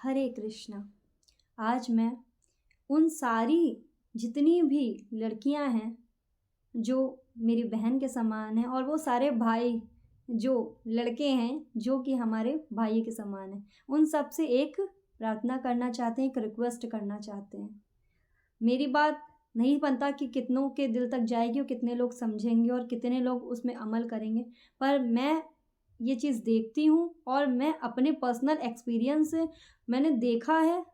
हरे कृष्णा। आज मैं उन सारी जितनी भी लड़कियां हैं जो मेरी बहन के समान हैं और वो सारे भाई जो लड़के हैं जो कि हमारे भाई के समान हैं, उन सब से एक प्रार्थना करना चाहते हैं, एक रिक्वेस्ट करना चाहते हैं। मेरी बात नहीं बनता कि कितनों के दिल तक जाएगी और कितने लोग समझेंगे और कितने लोग उसमें अमल करेंगे, पर मैं ये चीज़ देखती हूँ और मैं अपने पर्सनल एक्सपीरियंस से मैंने देखा है,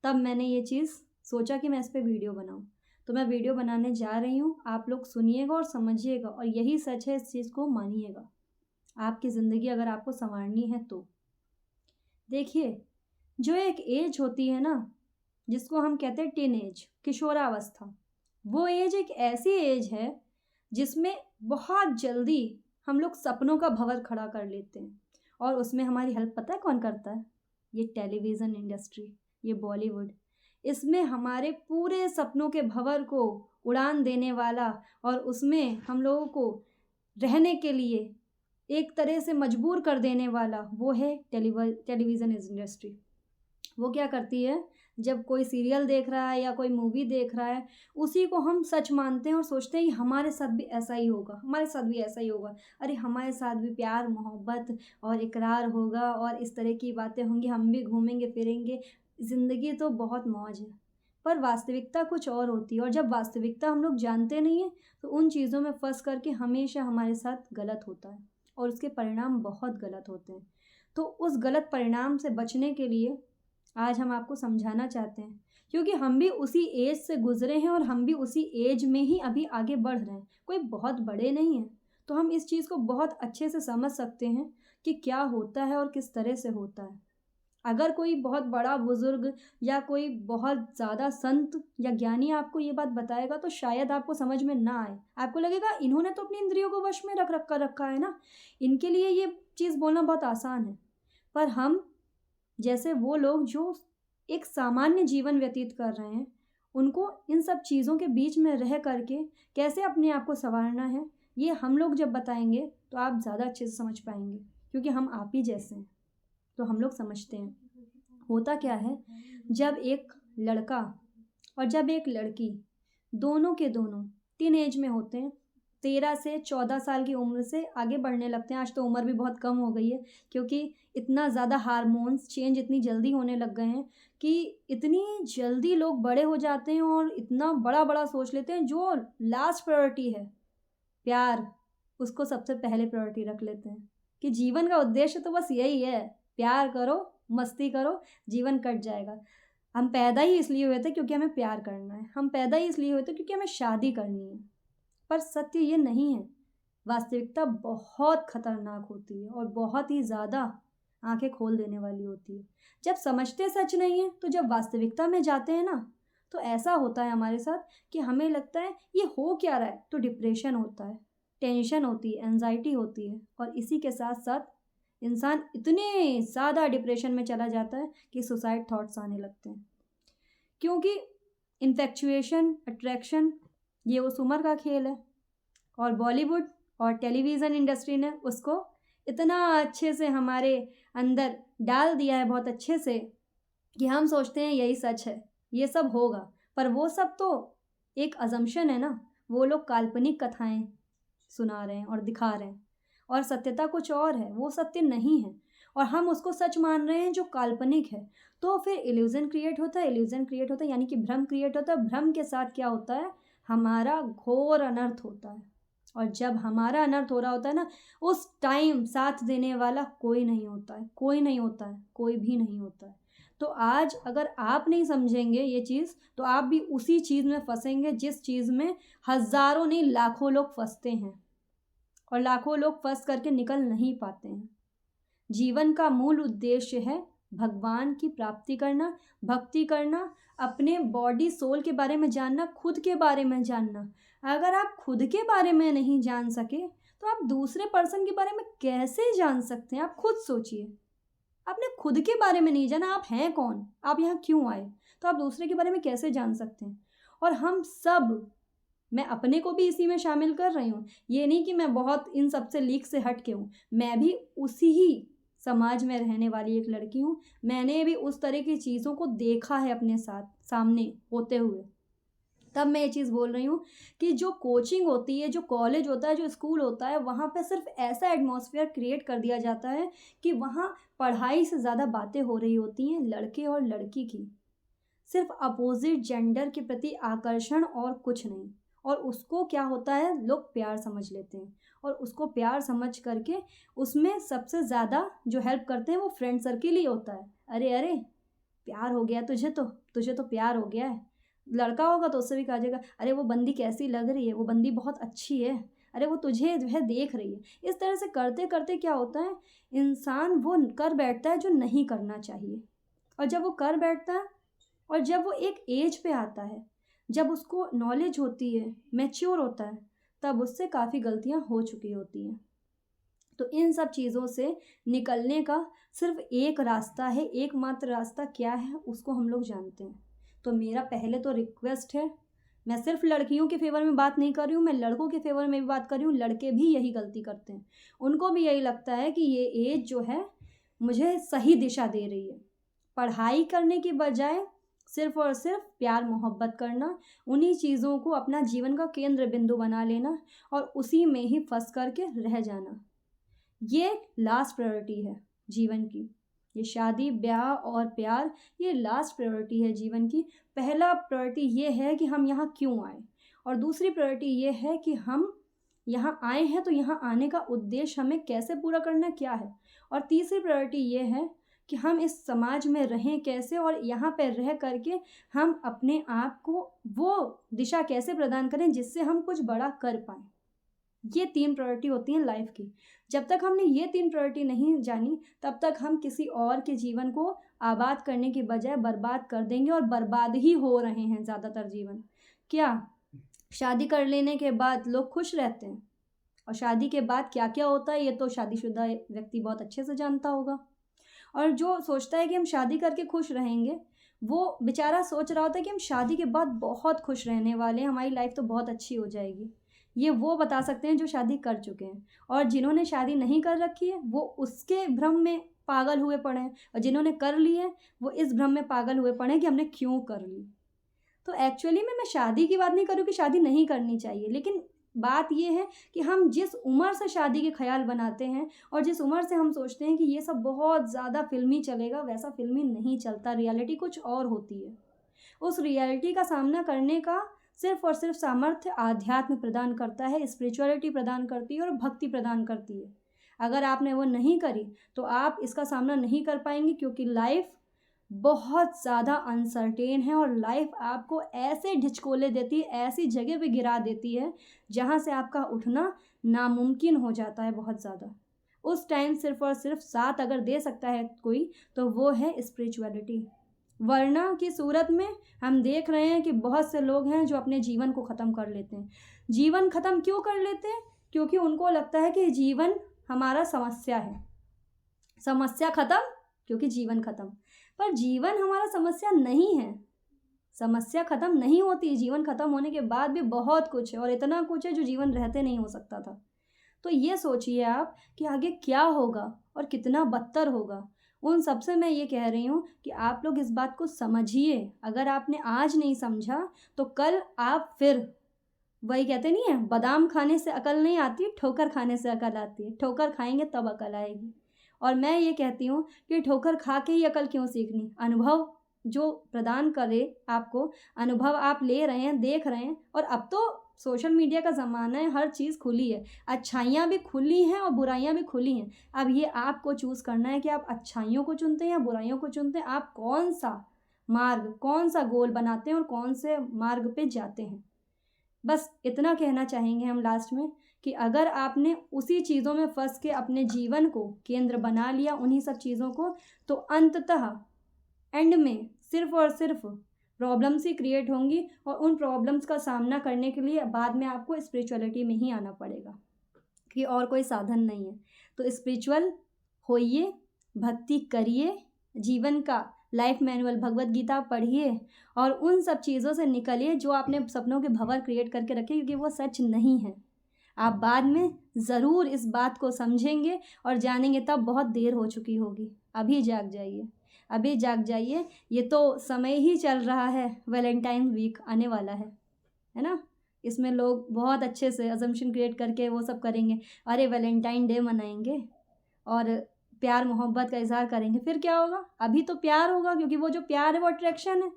तब मैंने ये चीज़ सोचा कि मैं इस पे वीडियो बनाऊँ। तो मैं वीडियो बनाने जा रही हूँ, आप लोग सुनिएगा और समझिएगा और यही सच है, इस चीज़ को मानिएगा। आपकी ज़िंदगी अगर आपको संवारनी है तो देखिए, जो एक एज होती है ना, जिसको हम कहते हैं टीनेज, किशोरावस्था, वो एज एक ऐसी एज है जिसमें बहुत जल्दी हम लोग सपनों का भंवर खड़ा कर लेते हैं और उसमें हमारी हेल्प पता है कौन करता है? ये टेलीविज़न इंडस्ट्री, ये बॉलीवुड। इसमें हमारे पूरे सपनों के भंवर को उड़ान देने वाला और उसमें हम लोगों को रहने के लिए एक तरह से मजबूर कर देने वाला वो है टेलीविज़न इंडस्ट्री। वो क्या करती है, जब कोई सीरियल देख रहा है या कोई मूवी देख रहा है, उसी को हम सच मानते हैं और सोचते हैं कि हमारे साथ भी ऐसा ही होगा, हमारे साथ भी ऐसा ही होगा। अरे हमारे साथ भी प्यार मोहब्बत और इकरार होगा और इस तरह की बातें होंगी, हम भी घूमेंगे फिरेंगे, ज़िंदगी तो बहुत मौज है। पर वास्तविकता कुछ और होती है और जब वास्तविकता हम लोग जानते नहीं हैं, तो उन चीज़ों में फँस करके हमेशा हमारे साथ गलत होता है और उसके परिणाम बहुत गलत होते हैं। तो उस गलत परिणाम से बचने के लिए आज हम आपको समझाना चाहते हैं, क्योंकि हम भी उसी एज से गुजरे हैं और हम भी उसी एज में ही अभी आगे बढ़ रहे हैं, कोई बहुत बड़े नहीं हैं। तो हम इस चीज़ को बहुत अच्छे से समझ सकते हैं कि क्या होता है और किस तरह से होता है। अगर कोई बहुत बड़ा बुजुर्ग या कोई बहुत ज़्यादा संत या ज्ञानी आपको ये बात बताएगा तो शायद आपको समझ में ना आए। आपको लगेगा इन्होंने तो अपनी इंद्रियों को वश में रखा है ना, इनके लिए ये चीज़ बोलना बहुत आसान है। पर हम जैसे वो लोग जो एक सामान्य जीवन व्यतीत कर रहे हैं, उनको इन सब चीज़ों के बीच में रह करके कैसे अपने आप को सँवारना है, ये हम लोग जब बताएँगे तो आप ज़्यादा अच्छे से समझ पाएँगे, क्योंकि हम आप ही जैसे हैं, तो हम लोग समझते हैं। होता क्या है, जब एक लड़का और जब एक लड़की दोनों के दोनों टीनेज में होते हैं, 13 से 14 साल की उम्र से आगे बढ़ने लगते हैं। आज तो उम्र भी बहुत कम हो गई है, क्योंकि इतना ज़्यादा हार्मोन्स चेंज इतनी जल्दी होने लग गए हैं कि इतनी जल्दी लोग बड़े हो जाते हैं और इतना बड़ा-बड़ा सोच लेते हैं। जो लास्ट प्रायोरिटी है, प्यार, उसको सबसे पहले प्रायोरिटी रख लेते हैं कि जीवन का उद्देश्य तो बस यही है, प्यार करो, मस्ती करो, जीवन कट जाएगा। हम पैदा ही इसलिए हुए थे क्योंकि हमें प्यार करना है। हम पैदा ही इसलिए हुए थे क्योंकि हमें शादी करनी है। पर सत्य ये नहीं है। वास्तविकता बहुत खतरनाक होती है और बहुत ही ज़्यादा आँखें खोल देने वाली होती है। जब समझते सच नहीं है, तो जब वास्तविकता में जाते हैं ना, तो ऐसा होता है हमारे साथ कि हमें लगता है ये हो क्या रहा है, तो डिप्रेशन होता है, टेंशन होती है, एंग्ज़ायटी होती है और इसी के साथ-साथ इंसान इतने ज़्यादा डिप्रेशन में चला जाता है कि सुसाइड थॉट्स आने लगते हैं। क्योंकि इन्फैक्चुएशन, अट्रैक्शन, ये उस उम्र का खेल है और बॉलीवुड और टेलीविज़न इंडस्ट्री ने उसको इतना अच्छे से हमारे अंदर डाल दिया है, बहुत अच्छे से, कि हम सोचते हैं यही सच है, ये सब होगा। पर वो सब तो एक असम्पशन है ना, वो लोग काल्पनिक कथाएँ सुना रहे हैं और दिखा रहे हैं और सत्यता कुछ और है, वो सत्य नहीं है और हम उसको सच मान रहे हैं जो काल्पनिक है। तो फिर इल्यूज़न क्रिएट होता है, यानी कि भ्रम क्रिएट होता है। भ्रम के साथ क्या होता है, हमारा घोर अनर्थ होता है और जब हमारा अनर्थ हो रहा होता है ना, उस टाइम साथ देने वाला कोई नहीं होता है, कोई नहीं होता है, कोई भी नहीं होता है। तो आज अगर आप नहीं समझेंगे ये चीज़, तो आप भी उसी चीज़ में फँसेंगे जिस चीज़ में हज़ारों नहीं लाखों लोग फँसते हैं और लाखों लोग फँस करके निकल नहीं पाते हैं। जीवन का मूल उद्देश्य है भगवान की प्राप्ति करना, भक्ति करना, अपने बॉडी सोल के बारे में जानना, खुद के बारे में जानना। अगर आप खुद के बारे में नहीं जान सके, तो आप दूसरे पर्सन के बारे में कैसे जान सकते हैं? आप खुद सोचिए। आपने खुद के बारे में नहीं जाना, आप हैं कौन? आप यहाँ क्यों आए? तो आप दूसरे के बारे में कैसे जान सकते हैं? और हम सब, मैं अपने को भी इसी में शामिल कर रही हूँ। ये नहीं कि मैं बहुत इन सब से लीक से हट के हूँ। मैं भी उसी ही समाज में रहने वाली एक लड़की हूँ। मैंने भी उस तरह की चीज़ों को देखा है अपने साथ सामने होते हुए, तब मैं ये चीज़ बोल रही हूँ कि जो कोचिंग होती है, जो कॉलेज होता है, जो स्कूल होता है, वहाँ पे सिर्फ ऐसा एटमॉस्फेयर क्रिएट कर दिया जाता है कि वहाँ पढ़ाई से ज़्यादा बातें हो रही होती हैं लड़के और लड़की की, सिर्फ अपोजिट जेंडर के प्रति आकर्षण और कुछ नहीं। और उसको क्या होता है, लोग प्यार समझ लेते हैं, और उसको प्यार समझ करके उसमें सबसे ज़्यादा जो हेल्प करते हैं वो फ्रेंड सर्किल ही होता है। अरे अरे प्यार हो गया तुझे तो प्यार हो गया है। लड़का होगा तो उससे भी कहा जाएगा, अरे वो बंदी कैसी लग रही है, वो बंदी बहुत अच्छी है, अरे वो तुझे जो है देख रही है। इस तरह से करते करते क्या होता है, इंसान वो कर बैठता है जो नहीं करना चाहिए। और जब वो कर बैठता है और जब वो एक एज पे आता है, जब उसको नॉलेज होती है, मैच्योर होता है, तब उससे काफ़ी गलतियाँ हो चुकी होती हैं। तो इन सब चीज़ों से निकलने का सिर्फ एक रास्ता है, एकमात्र रास्ता क्या है उसको हम लोग जानते हैं। तो मेरा पहले तो रिक्वेस्ट है, मैं सिर्फ लड़कियों के फेवर में बात नहीं कर रही हूँ, मैं लड़कों के फेवर में भी बात कर रही हूँ। लड़के भी यही गलती करते हैं, उनको भी यही लगता है कि ये एज जो है मुझे सही दिशा दे रही है। पढ़ाई करने की बजाय सिर्फ और सिर्फ प्यार मोहब्बत करना, उन्हीं चीज़ों को अपना जीवन का केंद्र बिंदु बना लेना और उसी में ही फंस करके रह जाना, ये लास्ट प्रायोरिटी है जीवन की। ये शादी ब्याह और प्यार ये लास्ट प्रायोरिटी है जीवन की। पहला प्रायोरिटी ये है कि हम यहाँ क्यों आए, और दूसरी प्रायोरिटी ये है कि हम यहाँ आए हैं तो यहाँ आने का उद्देश्य हमें कैसे पूरा करना क्या है, और तीसरी प्रायोरिटी ये है कि हम इस समाज में रहें कैसे, और यहाँ पर रह करके हम अपने आप को वो दिशा कैसे प्रदान करें जिससे हम कुछ बड़ा कर पाएँ। ये 3 प्रायोरिटी होती हैं लाइफ की। जब तक हमने ये 3 प्रायोरिटी नहीं जानी, तब तक हम किसी और के जीवन को आबाद करने की बजाय बर्बाद कर देंगे, और बर्बाद ही हो रहे हैं ज़्यादातर जीवन। क्या शादी कर लेने के बाद लोग खुश रहते हैं? और शादी के बाद क्या-क्या होता है ये तो शादीशुदा व्यक्ति बहुत अच्छे से जानता होगा। और जो सोचता है कि हम शादी करके खुश रहेंगे, वो बेचारा सोच रहा होता है कि हम शादी के बाद बहुत खुश रहने वाले हैं, हमारी लाइफ तो बहुत अच्छी हो जाएगी। ये वो बता सकते हैं जो शादी कर चुके हैं, और जिन्होंने शादी नहीं कर रखी है वो उसके भ्रम में पागल हुए पड़े हैं, और जिन्होंने कर ली है वो इस भ्रम में पागल हुए पड़े हैं कि हमने क्यों कर ली। तो एक्चुअली में मैं शादी की बात नहीं करूँ कि शादी नहीं करनी चाहिए, लेकिन बात ये है कि हम जिस उम्र से शादी के ख्याल बनाते हैं और जिस उम्र से हम सोचते हैं कि ये सब बहुत ज़्यादा फिल्मी चलेगा, वैसा फिल्मी नहीं चलता। रियलिटी कुछ और होती है। उस रियलिटी का सामना करने का सिर्फ और सिर्फ सामर्थ्य आध्यात्म प्रदान करता है, स्पिरिचुअलिटी प्रदान करती है और भक्ति प्रदान करती है। अगर आपने वो नहीं करी तो आप इसका सामना नहीं कर पाएंगे, क्योंकि लाइफ बहुत ज़्यादा अनसर्टेन है, और लाइफ आपको ऐसे ढिचकोले देती है, ऐसी जगह पे गिरा देती है जहाँ से आपका उठना नामुमकिन हो जाता है बहुत ज़्यादा। उस टाइम सिर्फ और सिर्फ साथ अगर दे सकता है कोई तो वो है स्पिरिचुअलिटी। वरना की सूरत में हम देख रहे हैं कि बहुत से लोग हैं जो अपने जीवन को ख़त्म कर लेते हैं। जीवन ख़त्म क्यों कर लेते हैं? क्योंकि उनको लगता है कि जीवन हमारा समस्या है। समस्या ख़त्म क्योंकि जीवन ख़त्म। पर जीवन हमारा समस्या नहीं है। समस्या ख़त्म नहीं होती, जीवन ख़त्म होने के बाद भी बहुत कुछ है, और इतना कुछ है जो जीवन रहते नहीं हो सकता था। तो ये सोचिए आप कि आगे क्या होगा और कितना बदतर होगा। उन सब से मैं ये कह रही हूँ कि आप लोग इस बात को समझिए। अगर आपने आज नहीं समझा तो कल आप फिर वही कहते नहीं है, बादाम खाने से अकल नहीं आती, ठोकर खाने से अकल आती है। ठोकर खाएंगे तब अकल आएगी। और मैं ये कहती हूँ कि ठोकर खा के ही अकल क्यों सीखनी, अनुभव जो प्रदान करे आपको, अनुभव आप ले रहे हैं, देख रहे हैं। और अब तो सोशल मीडिया का ज़माना है, हर चीज़ खुली है, अच्छाइयाँ भी खुली हैं और बुराइयाँ भी खुली हैं। अब ये आपको चूज़ करना है कि आप अच्छाइयों को चुनते हैं या बुराइयों को चुनते हैं। आप कौन सा मार्ग, कौन सा गोल बनाते हैं और कौन से मार्ग पे जाते हैं। बस इतना कहना चाहेंगे हम लास्ट में कि अगर आपने उसी चीज़ों में फंस के अपने जीवन को केंद्र बना लिया, उन्हीं सब चीज़ों को, तो अंततः एंड में सिर्फ और सिर्फ प्रॉब्लम्स ही क्रिएट होंगी, और उन प्रॉब्लम्स का सामना करने के लिए बाद में आपको स्पिरिचुअलिटी में ही आना पड़ेगा, कि और कोई साधन नहीं है। तो स्पिरिचुअल होइए, भक्ति करिए, जीवन का लाइफ मैनुअल भगवत गीता पढ़िए, और उन सब चीज़ों से निकलिए जो आपने सपनों के भंवर क्रिएट करके रखे, क्योंकि वो सच नहीं है। आप बाद में ज़रूर इस बात को समझेंगे और जानेंगे, तब बहुत देर हो चुकी होगी। अभी जाग जाइए, अभी जाग जाइए। ये तो समय ही चल रहा है, वैलेंटाइन वीक आने वाला है ना। इसमें लोग बहुत अच्छे से अजम्पशन क्रिएट करके वो सब करेंगे, अरे वैलेंटाइन डे मनाएंगे और प्यार मोहब्बत का इजहार करेंगे। फिर क्या होगा? अभी तो प्यार होगा, क्योंकि वो जो प्यार है वो अट्रैक्शन है।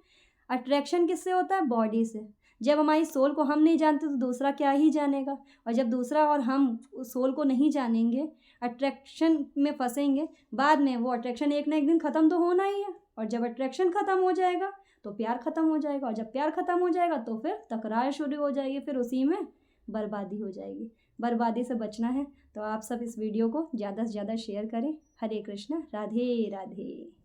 अट्रैक्शन किससे होता है? बॉडी से। जब हमारी सोल को हम नहीं जानते तो दूसरा क्या ही जानेगा। और जब दूसरा और हम उस सोल को नहीं जानेंगे, अट्रैक्शन में फंसेंगे, बाद में वो अट्रैक्शन एक ना एक दिन ख़त्म तो होना ही है। और जब अट्रैक्शन ख़त्म हो जाएगा तो प्यार ख़त्म हो जाएगा, और जब प्यार ख़त्म हो जाएगा तो फिर तकरार शुरू हो जाएगी, फिर उसी में बर्बादी हो जाएगी। बर्बादी से बचना है तो आप सब इस वीडियो को ज़्यादा से ज़्यादा शेयर करें। हरे कृष्णा, राधे राधे।